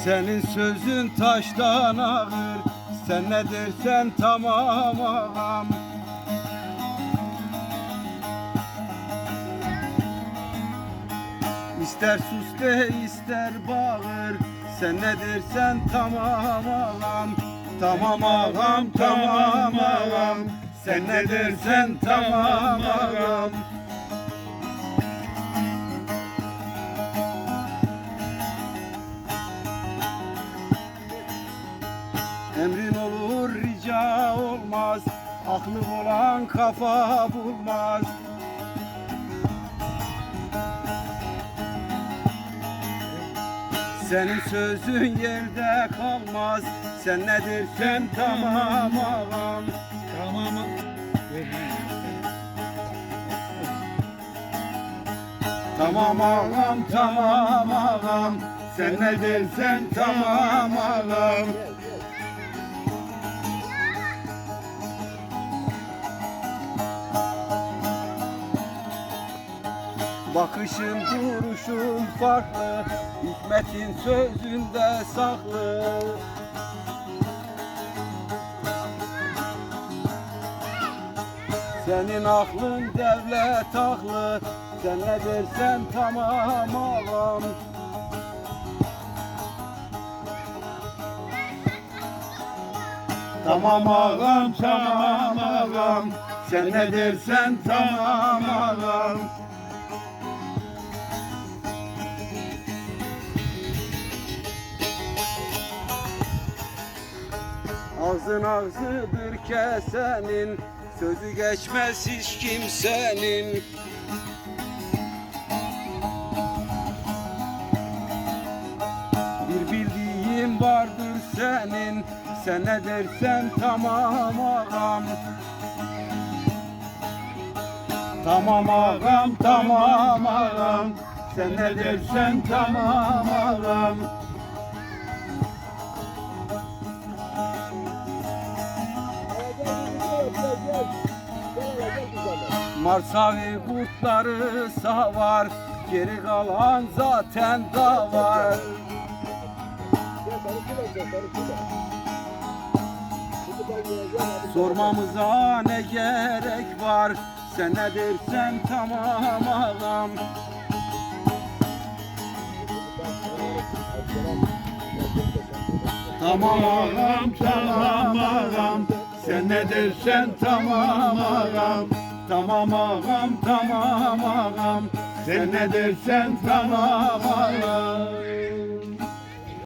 Senin sözün taştan ağır, sen ne dersen tamam ağam. İster sus de ister bağır, sen ne dersen tamam ağam. Tamam ağam, tamam ağam, sen ne dersen tamam ağam. Emrin olur rica olmaz, aklı olan kafa bulmaz. Senin sözün yerde kalmaz, sen ne dersen tamam ağam. Tamam. Tamam ağam, tamam ağam, sen ne dersen tamam ağam. Bakışın duruşun farklı, hikmetin sözünde saklı. Senin aklın devlet aklı, sen ne dersen tamam ağam. Tamam ağam, tamam ağam, sen ne dersen tamam ağam. Ağzın ağzıdır kesenin, sözü geçmez hiç kimsenin. Bir bildiğin vardır senin, sen ne dersen tamam ağam. Tamam ağam, tamam ağam, sen ne dersen tamam ağam. Marsavi kurtları savar, geri kalan zaten davar. Sormamıza ne gerek var, sen ne dersen tamam ağam. Tamam ağam, tamam ağam, sen ne dersen tamam ağam. Tamam ağam, tamam ağam, sen ne dersen tamam ağam.